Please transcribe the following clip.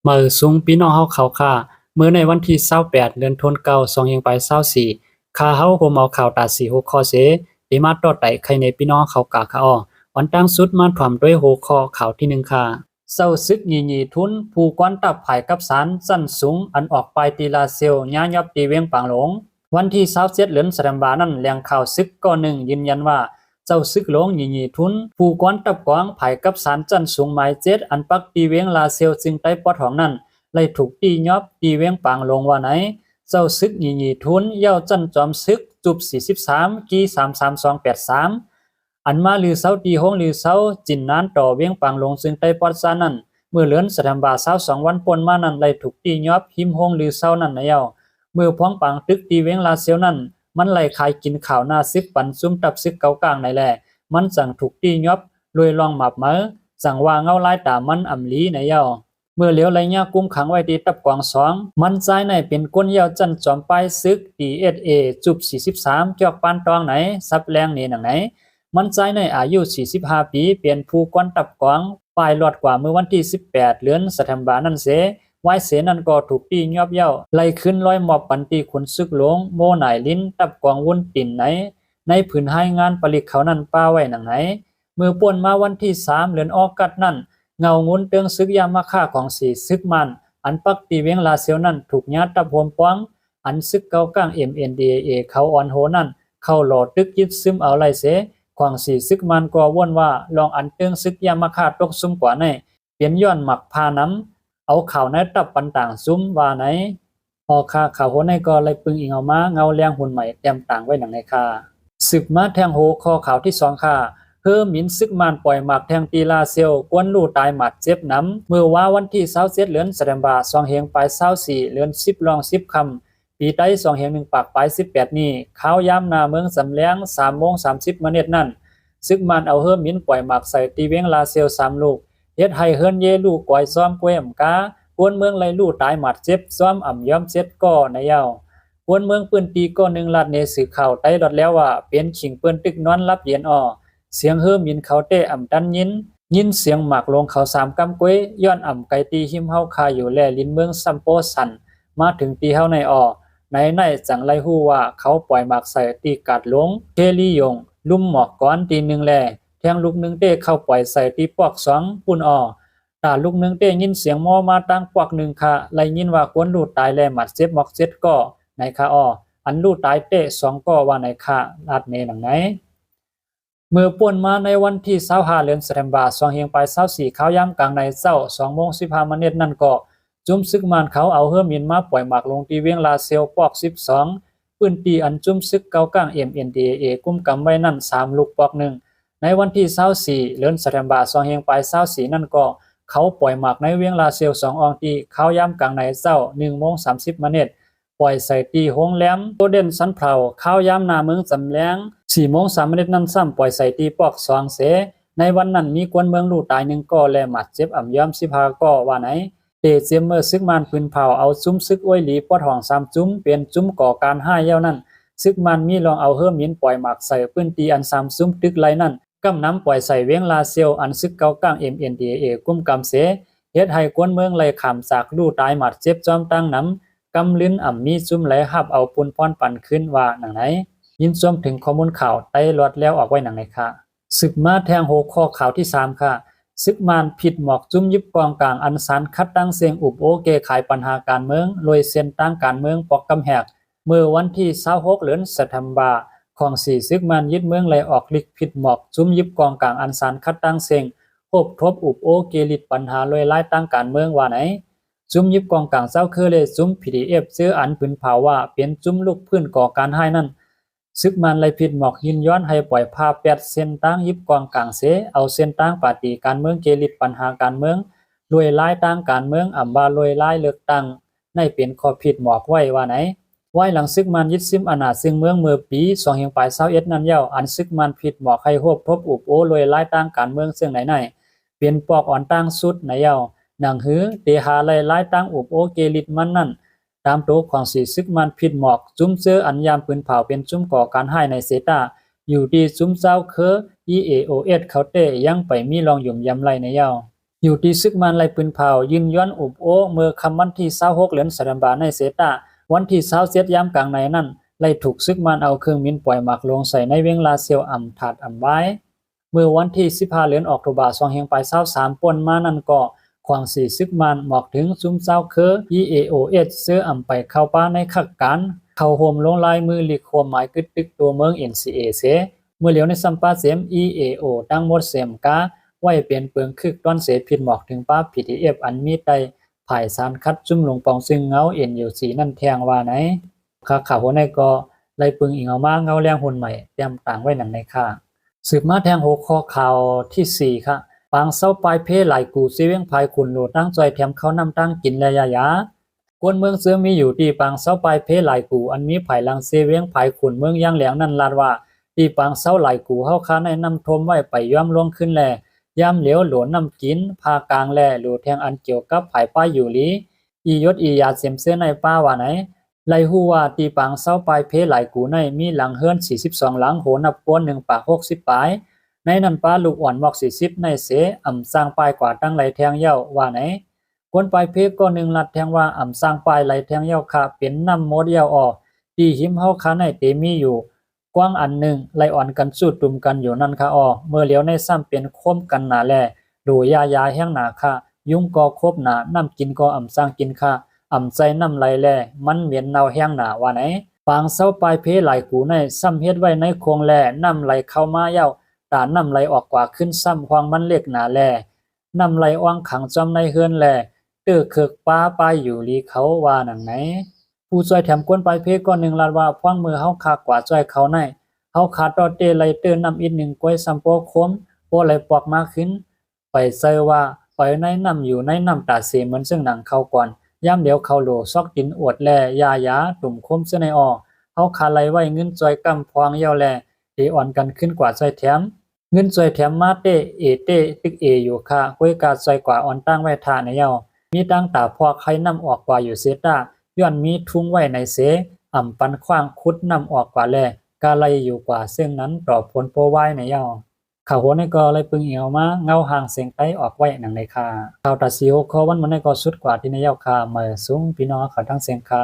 มื้อซุงพี่น้องเฮาเข้าค่ามื้อในวันที่28เดือนธันวาคม2524ข้าเฮาโฮมเอาข่าวตาสีหัวข้อเสปิมาต่อไตไข่ในพี่น้องเขากาค่ะอ้อวันตั้งสุดมาถ่วมด้วยหัวข้อข่าวที่1ค่ะเศร้าซึกหยีทุนผู้กวนตับภายกับสารสั้นสูงอันออกไปตีลาเซลญายับตีเวียงปางหลงวันที่27เดือนธันวานั้นแหล่งข่าวซึกก้อหนึ่งยืนยันว่าเจ้าซึกหลงหยีทุนผู้กวนตับกวางภายกับสารจันสูงหมาย7อันปักตีเวียงลาเซลจึงใต้ปอดของนั้นเลยถูกตียอบตีเวียงปางลงว่าไหนเจ้าซึกหยีทุนเย้าจันจอมซึกจุบ43กี33283อันมาลือเซาตีห้องลือเซาจินนานต่อเวียงปางลงซึ่งใต้ปอดซานั้นเมื่อเลือนสถานบา22วันปนมานั้นเลยถูกตียอบหิมห้องลือเซานั้นนะเย้าเมื่อพ้องปางตึกตีเวียงลาเซียวนั้นมันไหลขายกินข่าวหน้าซึกปันซุ่มตับซึกเกากลางในแหละมันสั่งถูกตียอบลวยลองหมับเมอสั่งว่าเงาลายตามันอำลีในเย้าเมื่อเหลียวไหลยากุมขังไว้ที่ตับกวาง2มันใจในเป็นก้นเย้าจันจอมป้ายซึก DSA จุบ43จอกปานตองไหนซับแรงนี่หนังไหนมันใจในอายุ45ปีเปลี่ยนผู้ก้นตับกวางปลายหลอดกว่าเมื่อวันที่18เดือนสถานบานั่นเสไว้เสนั้นก็ถูกตียอบเย้าไล่ขึ้นร้อยหมอบปันตีขนซึกหลงโมหนายลิ้นตับกวางวุ่นติ่นไหนในผืนให้งานผลิตเขานั้นป้าไว้หนังไหนเมื่อป่นมาวันที่3เดือนออกัสนั้นเงางุนเตืองซึกยามาค่าของสีซึกมันอันปักตีเวียงลาเซียวนั้นถูกญาติตับโฮมป้องอันซึกเกาก้าง MNDAA เขาอ่อนโหนั้นเข้าหลอตึกยึดซึมเอาไล่เสขวางสีซึกมันก็ว่นว่าลองอันเตืองซึกยามาค่าตกซุ่มกว่าในเปลี่ยนย้อนหมักพาน้ำเอาข่าวในตับปันต่างซุ่มว่าไหนพอค่าข่าวโหในก็เลยปึงอิงเอามาเงาแรงหุ่นใหม่เต็มต่างไว้หนังในค่าซึกมาแทงโหคอข่าวที่2ค่ะเพิ่มมินซึกมานปล่อยหมากแทงตีลาเซียวกวนลู่ตายหมัดเจ็บน้ำเมื่อว่าวันที่27เดือนธันวาคม2เฮงปลาย24เดือน10รอง10ค่ำปีไต้2เฮง1ปากปลาย18นี้ข้าวยามนาเมืองสำแลง3:30นนั้นซึกมันเอาเฮิมมินปล่อยหมากใส่ตีเวียงลาเซียว3ลูกเฮ็ดให้เฮิรนเยลูกก่อยซ้อมกวยอำกากวนเมืองไล่ลู่ตายหมัดเจ็บซ้อมอ่ำย้อมเจ็ดก่อในยาวกวนเมืองปืนตีก่อ1ลาดเนสือข่าวไต้รอดแล้วว่าเป็นขิงปืนตึกนอนรับเย็นอ้อเสียงเฮิมยินเขาเตะอ่ำดันยินเสียงหมากลงเขา3กำกวยย้อนอ่ำไกตีหิมเฮาคาอยู่แลลิ้นเมืองซัมโปสันมาถึงตีเฮาในอ้อในจังไลฮู้ว่าเขาปล่อยหมากใส่ตีกาดหลงเคลียงลุ่มหมอกก้อนตี1แลแทงลูก1เตะเข้าปล่อยใส่ตีปอก2ปุ่นอ้อตาลูก1เตะยินเสียงมอมาตั้งปอก1ค่ะไลยินว่ากวนลูกตายแลหมัดเจ็บหมอกเจ็ดก็ในค่ะอ้ออันลูกตายเตะ2ก็ว่าในค่ะลาดเนหนังไหนเมื่อป่วนมาในวันที่25เดือนธันวาคม2เฮงปลาย24ข้าวยามกลางในเช้า 2:15 นนั่นก็จุ่มซึกมานเขาเอาเฮือมินมาปล่อยหมากลงที่เวียงลาเซียวปอก12ปืนตีอันจุ่มซึกเกากลาง MNDAA กุมกำไว้นั่น3ลูกปอก1ในวันที่24เดือนธันวาคม2เฮงปลาย24นั่นก็เขาปล่อยหมากในเวียงลาเซียว2อองที่ข้าวยามกลางในเช้า 1:30 นปล่อยใส่ตีโฮงแหลมโตเด่นสันเผาข้าวยามนาเมืองสำแลง4:03 นนั้นซ้ำปล่อยใส่ตีปอก2เสในวันนั้นมีกวนเมืองลู่ตาย1ก่อและหมัดเจ็บอ่ำย้อม15ก่อว่าไหนเตเจมเมอร์ซึกมานปืนเผาเอาจุ้มซึกอ้วยหลีปอดห้อง3จุ้มเป็นจุ้มก่อการ5เย้านั้นซึกมันมีลองเอาเฮิมยินปล่อยหมักใส่ปืนตีอัน3จุ้มตึกไหลนั้นกำน้ำปล่อยใส่เวียงลาเซียวอันซึกเกากลาง MNDAA กุมกำเสเฮ็ดให้กวนเมืองไหลขามจากลู่ตายหมัดเจ็บจอมตั้งน้ำกำลิ้นอ่ำมีจุ้มไหลหับเอาปุนพรปั่นขึ้นว่าหนังไหนยินชมถึงข้อมูลข่าวไต้รอดแล้วออกไว้หนังไหนค่ะศึกมาแทงโหข้อข่าวที่3ค่ะซึกมานผิดหมอกจุ้มยิบกองกลางอันสารคัดตั้งเสียงอุบโอเกขายปัญหาการเมืองโดยเส้นตั้งการเมืองปอกกำแหกเมื่อวันที่26เดือนธันวาคมของ4ซึกมานยึดเมืองไหลออกลิกผิดหมอกจุ้มยิบกองกลางอันสารคัดตั้งเสียงพบทบอุบโอเกลิดปัญหาโดยไล่ตั้งการเมืองว่าไหนจุ้มยิบกองกลางเจ้าคือเลยจุ้ม PDF ซื้ออันผืนเผาว่าเป็นจุ้มลูกพื้นก่อการให้นั่นซึกมันเลยผิดหมอกยินย้อนให้ปล่อยภาพ8เส้นตั้งยิบกองกลางเสเอาเส้นตั้งปาฏิการเมืองเกลิดปัญหาการเมืองรวยลายตั้งการเมืองอ่ำบารวยลายเลือกตั้งในเป็นข้อผิดหมอกไว้ว่าไหนไว้หลังซึกมันยึดซิมอนาซึ่งเมืองเมื่อปี2เฮงปลาย21นั้นเย้าอันซึกมันผิดหมอกให้ฮบทบอุบโอรวยลายตั้งการเมืองซึ่งไหนเป็นปอกอ่อนตั้งสุดในเย้าหนังหือเตหาลายตั้งอุบโอเกลิดมันนั่นตามโตของสีซึกมันผิดหมอกจุ้มเจออันยามปืนเผาเป็นจุ้มก่อการให้ในเซตาอยู่ที่จุ้มเจ้าเคอ EAOS เขาเตยังไปมีรองหยุ่มยำไรในเย้า อยู่ที่ซึกมันไลปืนเผายืนย้อนอุบโอเมื่อคำวันที่26เดือนธันวาคมในเซตาวันที่27ยามกลางในนั้นไล่ถูกซึกมันเอาเครื่องมินปล่อยหมักลงใส่ในเวียงลาเซียวอ่ำถาดอ่ำไว้เมื่อวันที่15เดือนออกตุลาคม2523ป่นมานั้นก็ควางสีซึกมันหมอกถึงซุ้มเจ้าคือ EAOS เสื้ออ่ำไปเข้าป้าในขักการเข้าโฮมลงลายมือลิโคหมายกึดตึกตัวเมือง NCA เสเมื่อเหลียวในสัมปาเสียม EAO ตั้งหมดเสียมกาไว้เปลี่ยนเปลืองคึกต้อนเสผิดหมอกถึงป้า PDF อันมีไตภายสารคัดจุ่มลงปองซึ่งเงา NUC นั่นแทงว่าไหนข่าวหัวในก็ไล่ปึงอิงเอามาเงาแรงหุ่นใหม่เตรียมต่างไว้หนังในค่าสืบมาแทงหัวข้อข่าวที่4ค่ะปางเศร้าปลายเพหลายกูซีเวียงภายขุนโหลดตั้งใจแถมเขานำตั้งกินและยากวนเมืองเสือมีอยู่ที่ปางเศร้าปลายเพหลายกูอันมีภายหลังเซเวียงภายขุนเมืองย่างแหลงนั่นลาดว่าที่ปางเศร้าหลายกูเฮาค้าในนำทมไว้ไปย่อมลวงขึ้นแลย่ำเหลียวหลวนนำกินพากลางแลหลูแทงอันเกี่ยวกับภายป้ายอยู่ลีอียศอียาเสียมเสื้อในป้าว่าไหนไลฮู้ว่าตีปางเศร้าปลายเพหลายกูในมีหลังเฮือน42หลังโหนับกวน1ปาก60ปลายในนั้นป้าลูกอ่อนหมอก40ในเสอ่ำสร้างปลายกว่าตั้งไหลแทงเย้าว่าไหนกวนปลายเพก็1ลัดแทงว่าอ่ำสร้างปลายไหลแทงเย้าค่ะเป็นน้ำหมดเย้าออกตีหิมเฮาค้าในเตมีอยู่กว้างอันหนึ่งไหลอ่อนกันสู้ตุ่มกันอยู่นั่นค่ะออเมื่อเหลียวในซ้ำเป็นคมกันหนาแลดูยาแห้งหนาค่ะยุ่งก็ครบหนาน้ำกินก็อ่ำสร้างกินค่ะอ่ำใจน้ำไหลแลมันเหม็นเน่าแห้งหนาว่าไหนปางเศร้าปลายเพหลายกูในซ้ำเฮ็ดไว้ในโคงแลน้ำไหลเข้ามาเย้าตาน้ำไหลออกกว่าขึ้นซ้ำความมันเล็กหนาแลน้ำไหลอ่องขังจอมในเฮือนแลเตื้อเคิกป้าป้ายอยู่ลีเขาว่าหนังไหนผู้ช่วยแถมกวนปลายเพก็1ลาดว่าพวงมือเฮาคากว่าจ้อยเขาในเฮาขาดดอเตไหลเตื้อน้ำอีก1ก้วยซ้ำโปคมโปไหลปอกมาขึ้นไปเซอว่าปล่อยในน้ำอยู่ในน้ำตาเสเหมือนซึ่งหนังเขาก่อนย่ำเดี๋ยวเขาโหลซอกดินอวดแลยาตุ่มคมเสื้อในออเฮาขาไหลไว้เงินจอยกำพวงเยาแลตีอ่อนกันขึ้นกว่าจอยแถมเงินจอยแถมมาเตตึกอยู่ค่ะก้วยกาจอยกว่าอ่อนตั้งไว้ท่าในเยามีตั้งตาพอใครนำออกกว่าอยู่เซตาย้อนมีทุ่งไว้ในเสอ่ำปันขว้างคุดนำออกกว่าแลกาไลอยู่กว่าซึ่งนั้นปลอบผลโปไว้ในเยาข่าวหัวในก็เลยปึงเอียวมาเงาห่างเสียงไต้ออกไว้หนังในคาข่าวตัดสีโอคอวันมันในก็สุดกว่าที่ในเย้าคาเมื่อสูงพี่น้องเขาทั้งเสียงคา